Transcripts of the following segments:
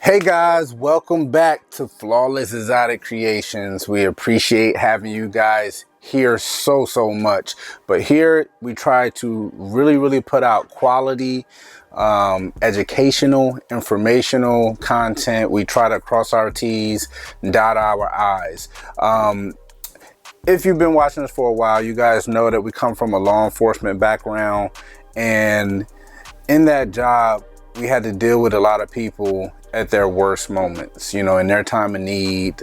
Hey guys, welcome back to Flawless Exotic Creations. We appreciate having you guys here so much. But here we try to really put out quality, educational, informational content. We try to cross our T's, dot our I's. If you've been watching us for a while, you guys know that we come from a law enforcement background, and in that job, we had to deal with a lot of people at their worst moments, you know, in their time of need.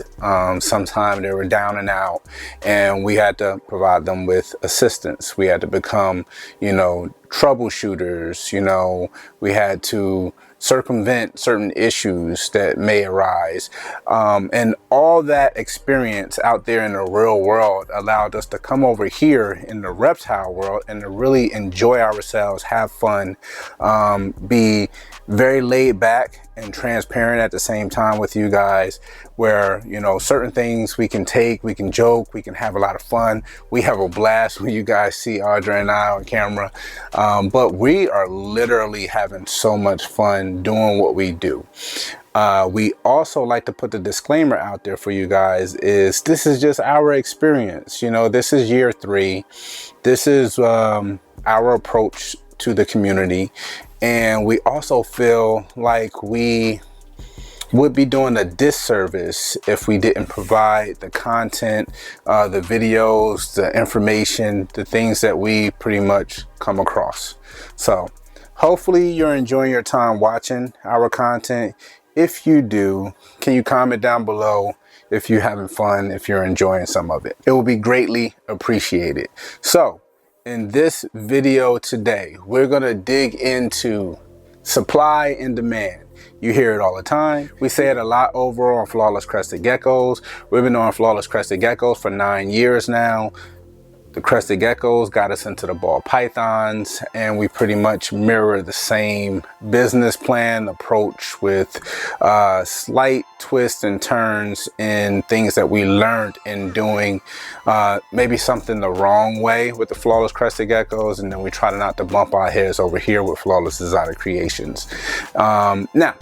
Sometimes they were down and out, and we had to provide them with assistance. We had to become, you know, troubleshooters. You know, we had to circumvent certain issues that may arise. And all that experience out there in the real world allowed us to come over here in the reptile world and to really enjoy ourselves, have fun, be very laid back and transparent at the same time with you guys, where, you know, certain things we can take, we can joke, we can have a lot of fun. We have a blast when you guys see Audra and I on camera, but we are literally having so much fun doing what we do. We also like to put the disclaimer out there for you guys, is this is just our experience. You know, this is year 3. This is our approach to the community. And we also feel like we would be doing a disservice if we didn't provide the content, the videos, the information, the things that we pretty much come across. So hopefully you're enjoying your time watching our content. If you do, can you comment down below if you're having fun, if you're enjoying some of it? It will be greatly appreciated. So in this video today, we're gonna dig into supply and demand. You hear it all the time. We say it a lot over on Flawless Crested Geckos. We've been on Flawless Crested Geckos for 9 years now. The crested geckos got us into the ball pythons, and we pretty much mirror the same business plan approach with slight twists and turns in things that we learned in doing maybe something the wrong way with the Flawless Crested Geckos, and then we try not to bump our heads over here with Flawless Exotic Creations. Now,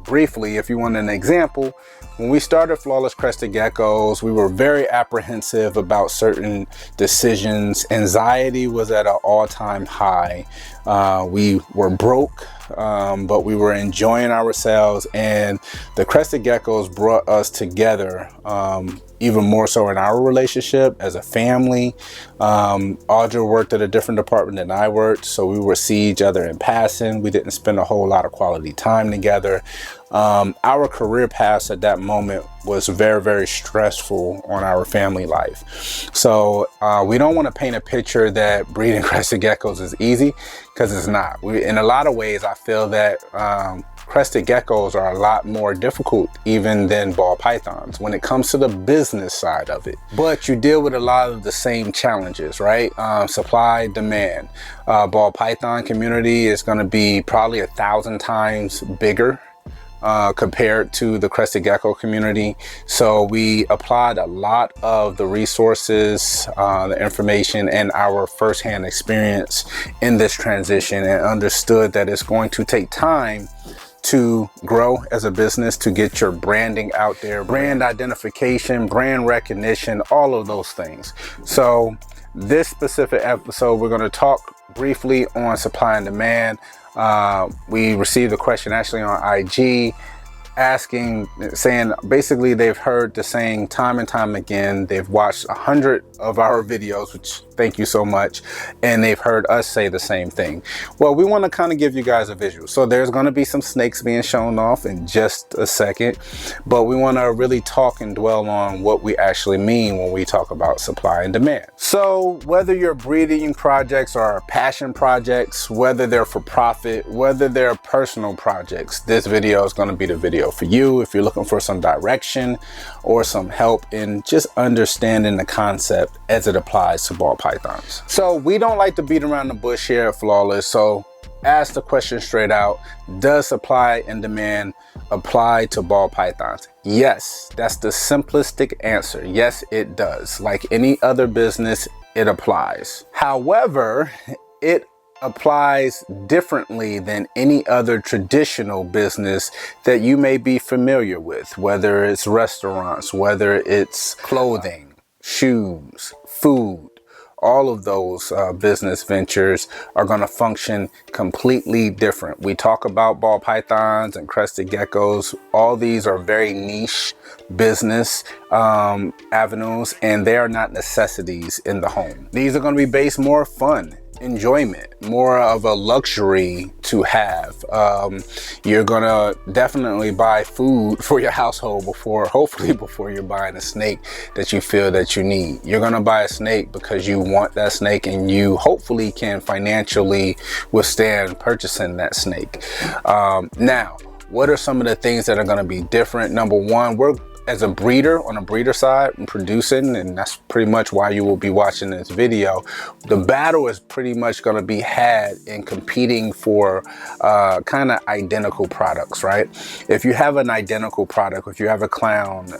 briefly, if you want an example, when we started Flawless Crested Geckos, we were very apprehensive about certain decisions. Anxiety was at an all-time high. We were broke, but we were enjoying ourselves, and the Crested Geckos brought us together, even more so in our relationship as a family. Audra worked at a different department than I worked, so we would see each other in passing. We didn't spend a whole lot of quality time together. Our career paths at that moment was very stressful on our family life. So we don't want to paint a picture that breeding crested geckos is easy, because it's not. In a lot of ways, I feel that crested geckos are a lot more difficult even than ball pythons when it comes to the business side of it. But you deal with a lot of the same challenges, right? Supply, demand. Ball python community is going to be probably 1,000 times bigger compared to the crested gecko community. So we applied a lot of the resources, the information, and our firsthand experience in this transition, and understood that it's going to take time to grow as a business, to get your branding out there, brand identification, brand recognition, all of those things. So this specific episode, we're going to talk briefly on supply and demand. We received a question actually on IG saying basically they've heard the saying time and time again. They've watched 100 of our videos, which thank you so much, and they've heard us say the same thing. Well, we want to kind of give you guys a visual. So there's going to be some snakes being shown off in just a second, but we want to really talk and dwell on what we actually mean when we talk about supply and demand. So whether your breeding projects are passion projects, whether they're for profit, whether they're personal projects, this video is going to be the video for you if you're looking for some direction or some help in just understanding the concept as it applies to ball pythons. So we don't like to beat around the bush here at Flawless, so ask the question straight out. Does supply and demand apply to ball pythons? Yes, that's the simplistic answer. Yes, it does. Like any other business, it applies. However, it applies differently than any other traditional business that you may be familiar with, whether it's restaurants, whether it's clothing, shoes, food. All of those business ventures are going to function completely different. We talk about ball pythons and crested geckos. All these are very niche business avenues, and they are not necessities in the home. These are going to be based more fun, enjoyment, more of a luxury to have. You're gonna definitely buy food for your household hopefully before you're buying a snake that you feel that you need. You're gonna buy a snake because you want that snake, and you hopefully can financially withstand purchasing that snake. Now, what are some of the things that are gonna be different? Number one, we're as a breeder, on a breeder side and producing, and that's pretty much why you will be watching this video. The battle is pretty much going to be had in competing for kind of identical products, right? If you have an identical product, if you have a clown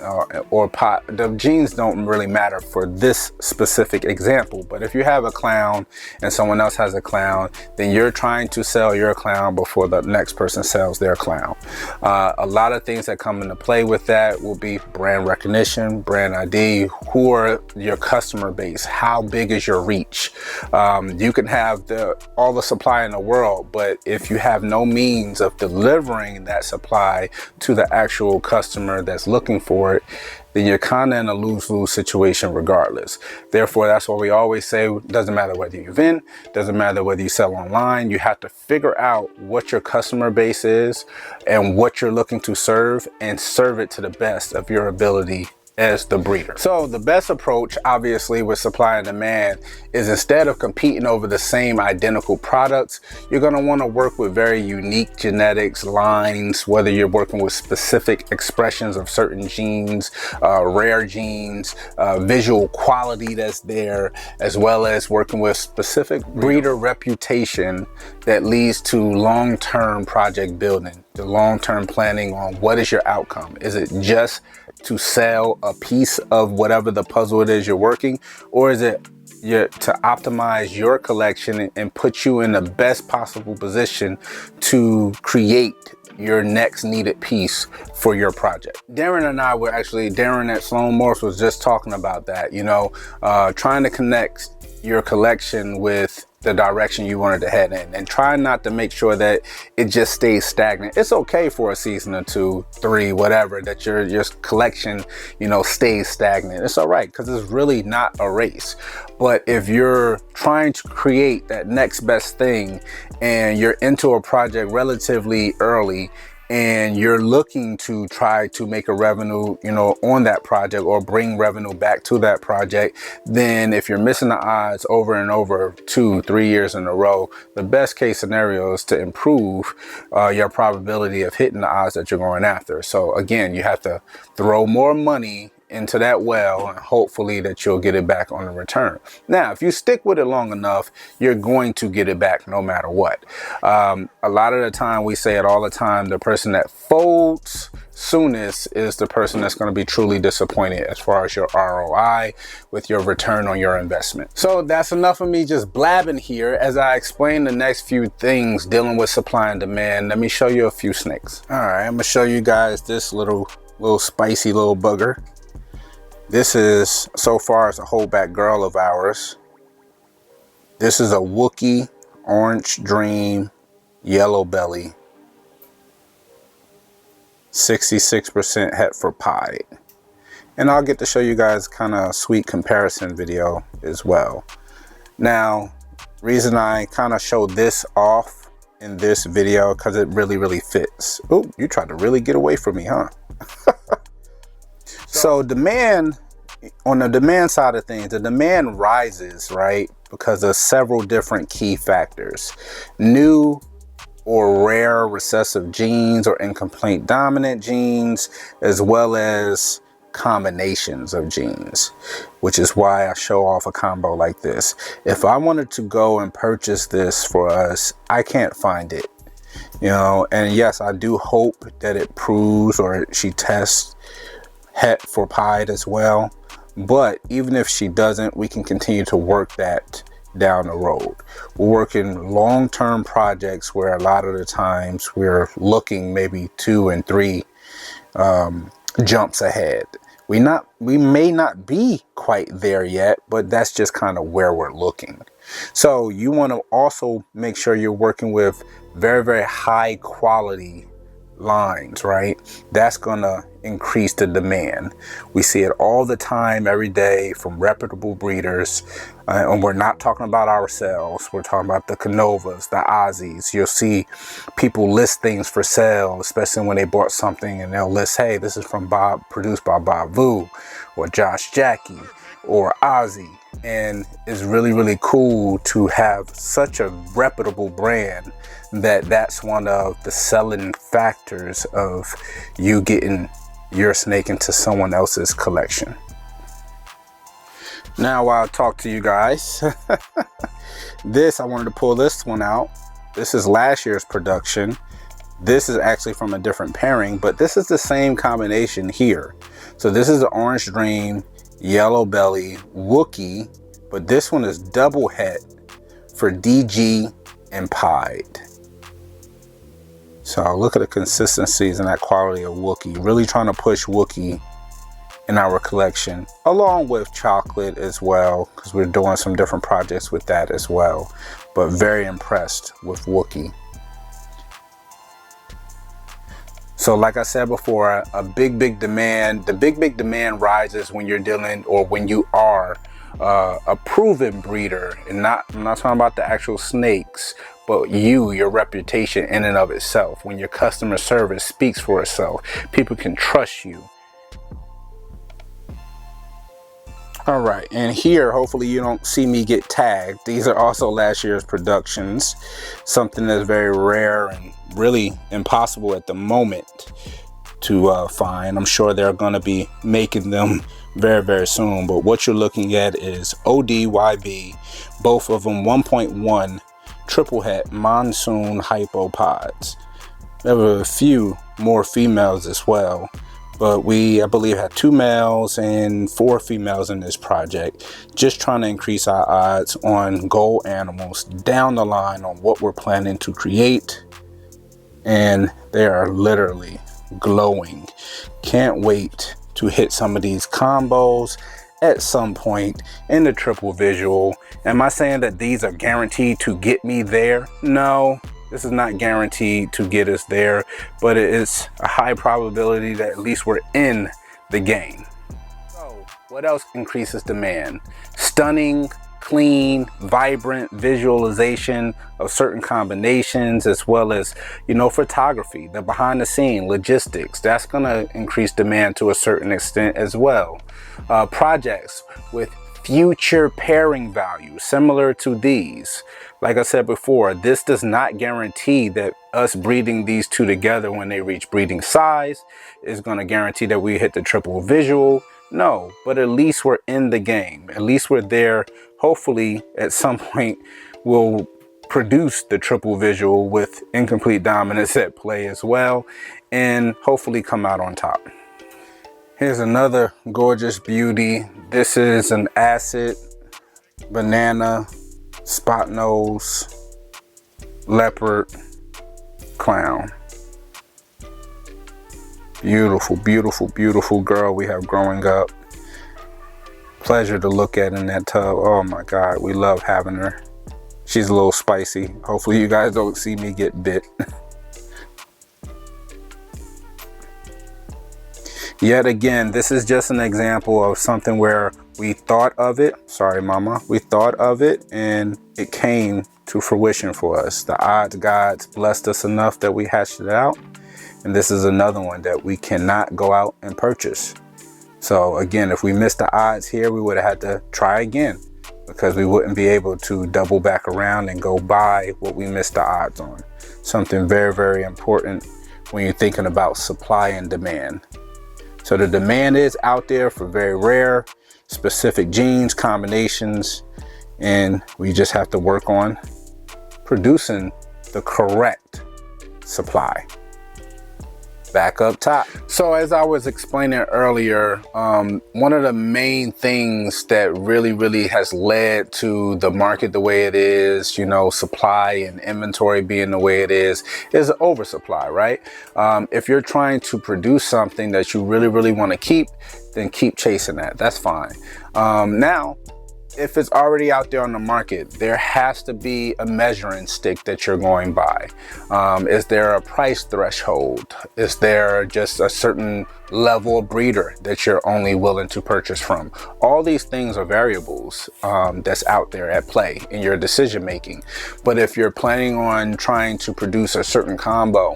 or pot, the genes don't really matter for this specific example, but if you have a clown and someone else has a clown, then you're trying to sell your clown before the next person sells their clown. A lot of things that come into play with that will be brand recognition, brand ID. Who are your customer base? How big is your reach? You can have all the supply in the world, but if you have no means of delivering that supply to the actual customer that's looking for it, then you're kind of in a lose-lose situation regardless. Therefore, that's why we always say, it doesn't matter whether you vend, doesn't matter whether you sell online, you have to figure out what your customer base is and what you're looking to serve, and serve it to the best of your ability as the breeder. So the best approach, obviously, with supply and demand is, instead of competing over the same identical products, you're going to want to work with very unique genetics, lines, whether you're working with specific expressions of certain genes, rare genes, visual quality that's there, as well as working with specific breeder reputation that leads to long-term project building, the long-term planning on what is your outcome. Is it just to sell a piece of whatever the puzzle it is you're working, or is it to optimize your collection and put you in the best possible position to create your next needed piece for your project? Darren and I were actually, Darren at Sloan Morphs was just talking about that, you know, trying to connect your collection with the direction you wanted to head in, and try not to make sure that it just stays stagnant. It's okay for a season or 2, 3, whatever, that your collection, you know, stays stagnant. It's all right, because it's really not a race. But if you're trying to create that next best thing and you're into a project relatively early, and you're looking to try to make a revenue, you know, on that project, or bring revenue back to that project, then if you're missing the odds over and over 2, 3 years in a row, the best case scenario is to improve your probability of hitting the odds that you're going after. So again, you have to throw more money into that well, and hopefully that you'll get it back on the return. Now, if you stick with it long enough, you're going to get it back no matter what. A lot of the time, we say it all the time, the person that folds soonest is the person that's going to be truly disappointed as far as your ROI with your return on your investment. So that's enough of me just blabbing here. As I explain the next few things dealing with supply and demand, let me show you a few snakes. All right, I'm gonna show you guys this little spicy little bugger. This is, so far, it's a holdback girl of ours. This is a Wookie Orange Dream Yellow Belly, 66% Hetfer pied. And I'll get to show you guys kind of a sweet comparison video as well. Now, reason I kind of showed this off in this video, because it really fits. Oh, you tried to really get away from me, huh? So demand, on the demand side of things, the demand rises, right? Because of several different key factors. New or rare recessive genes or incomplete dominant genes, as well as combinations of genes, which is why I show off a combo like this. If I wanted to go and purchase this for us, I can't find it, you know. And yes, I do hope that it proves, or she tests het for pied as well. But even if she doesn't, we can continue to work that down the road. We're working long-term projects where a lot of the times we're looking maybe 2 and 3 jumps ahead. We may not be quite there yet, but that's just kind of where we're looking. So you want to also make sure you're working with very, very high quality lines, right? That's gonna increase the demand. We see it all the time, every day, from reputable breeders, and we're not talking about ourselves. We're talking about the Canovas, the Aussies. You'll see people list things for sale, especially when they bought something, and they'll list, hey, this is from Bob, produced by Bob Vu or Josh Jackie or Ozzy. And it's really, really cool to have such a reputable brand that's one of the selling factors of you getting your snake into someone else's collection. Now, while I talk to you guys, I wanted to pull this one out. This is last year's production. This is actually from a different pairing, but this is the same combination here. So this is the Orange Dream, Yellow Belly, Wookie, but this one is double het for DG and Pied. So look at the consistencies and that quality of Wookie. Really trying to push Wookie in our collection, along with Chocolate as well, because we're doing some different projects with that as well. But very impressed with Wookie. So like I said before, a big demand. The big demand rises when you're dealing, or when you are a proven breeder, and I'm not talking about the actual snakes, but your reputation in and of itself. When your customer service speaks for itself, people can trust you. All right, and here, hopefully you don't see me get tagged. These are also last year's productions, something that's very rare and really impossible at the moment to find. I'm sure they're going to be making them very, very soon, but what you're looking at is ODYB, both of them 1.1 triple het monsoon hypopods. There were a few more females as well, but I believe had 2 males and 4 females in this project, just trying to increase our odds on gold animals down the line on what we're planning to create. And they are literally glowing. Can't wait to hit some of these combos at some point in the triple visual. Am I saying that these are guaranteed to get me there? No, this is not guaranteed to get us there, but it is a high probability that at least we're in the game. So what else increases demand? Stunning, clean, vibrant visualization of certain combinations, as well as, photography, the behind the scene logistics. That's going to increase demand to a certain extent as well. Projects with future pairing value similar to these. Like I said before, this does not guarantee that us breeding these two together when they reach breeding size is going to guarantee that we hit the triple visual. No, but at least we're in the game. At least we're there. Hopefully at some point we'll produce the triple visual with incomplete dominance at play as well, and hopefully come out on top. Here's another gorgeous beauty. This is an acid banana spot nose leopard clown. Beautiful, beautiful, beautiful girl we have growing up. Pleasure to look at in that tub. Oh my God, we love having her. She's a little spicy. Hopefully you guys don't see me get bit. Yet again, this is just an example of something where we thought of it. Sorry, mama. We thought of it and it came to fruition for us. The odds gods blessed us enough that we hatched it out. And this is another one that we cannot go out and purchase. So again, if we missed the odds here, we would have had to try again, because we wouldn't be able to double back around and go buy what we missed the odds on. Something very, very important when you're thinking about supply and demand. So the demand is out there for very rare, specific genes, combinations, and we just have to work on producing the correct supply. back up top. So as I was explaining earlier, one of the main things that really has led to the market the way it is, you know, supply and inventory being the way it is oversupply, right? If you're trying to produce something that you really want to keep, then keep chasing that. That's fine. Now, if it's already out there on the market, there has to be a measuring stick that you're going by. Is there a price threshold? Is there just a certain level of breeder that you're only willing to purchase from? All these things are variables that's out there at play in your decision making. But if you're planning on trying to produce a certain combo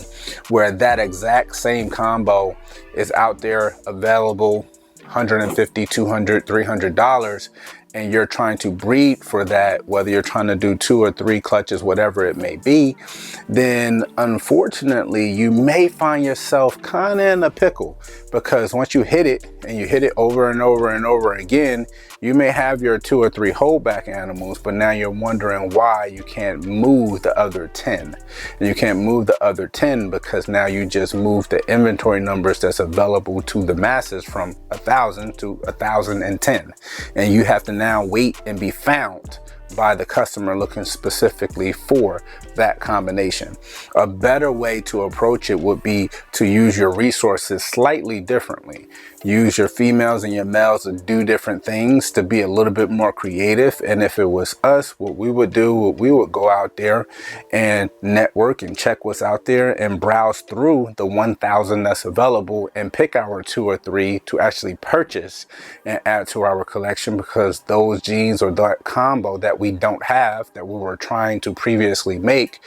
where that exact same combo is out there available $150, $200, $300, and you're trying to breed for that, whether you're trying to do 2 or 3 clutches, whatever it may be, then unfortunately you may find yourself kind of in a pickle, because once you hit it and you hit it over and over again, you may have your 2 or 3 holdback animals, but now you're wondering why you can't move the other 10. And you can't move the other 10 because now you just moved the inventory numbers that's available to the masses from 1,000 to 1,010. And you have to now wait and be found by the customer looking specifically for that combination. A better way to approach it would be to use your resources slightly differently. Use your females and your males to do different things, to be a little bit more creative. And if it was us, what we would do, we would go out there and network and check what's out there and browse through the 1,000 that's available and pick our 2 or 3 to actually purchase and add to our collection, because those genes or that combo that we don't have, that we were trying to previously make,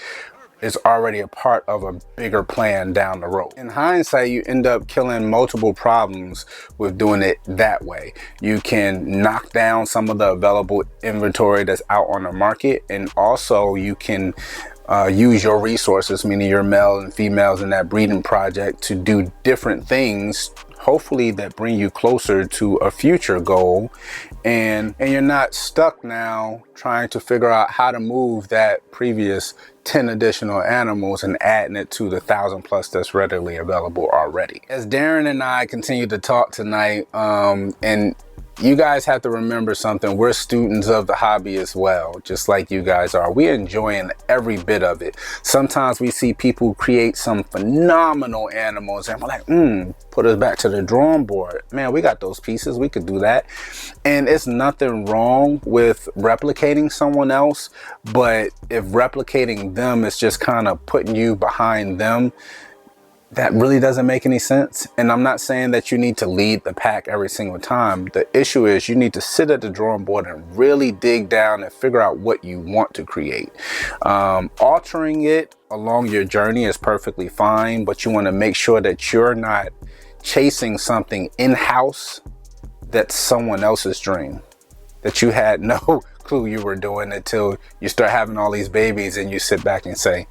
is already a part of a bigger plan down the road. In hindsight, you end up killing multiple problems with doing it that way. You can knock down some of the available inventory that's out on the market, and also you can use your resources, meaning your male and females in that breeding project, to do different things, hopefully that bring you closer to a future goal, and you're not stuck now trying to figure out how to move that previous 10 additional animals and adding it to the 1,000 plus that's readily available already. As Darren and I continue to talk tonight, and you guys have to remember something, we're students of the hobby as well, just like you guys are. We're enjoying every bit of it. Sometimes we see people create some phenomenal animals and we're like, put us back to the drawing board. Man, we got those pieces, we could do that. And it's nothing wrong with replicating someone else, but if replicating them is just kind of putting you behind them, that really doesn't make any sense. And I'm not saying that you need to lead the pack every single time. The issue is you need to sit at the drawing board and really dig down and figure out what you want to create. Altering it along your journey is perfectly fine, but you want to make sure that you're not chasing something in-house that's someone else's dream, that you had no clue you were doing until you start having all these babies and you sit back and say,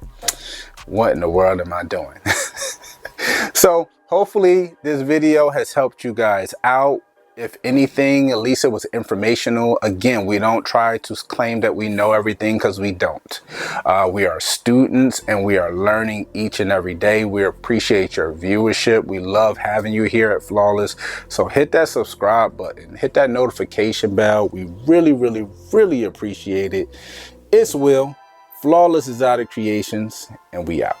what in the world am I doing? So hopefully this video has helped you guys out. If anything, at least it was informational. Again, we don't try to claim that we know everything, because we don't. We are students and we are learning each and every day. We appreciate your viewership. We love having you here at Flawless. So hit that subscribe button, hit that notification bell. We really appreciate it. It's Will. Flawless is out of creations, and we out.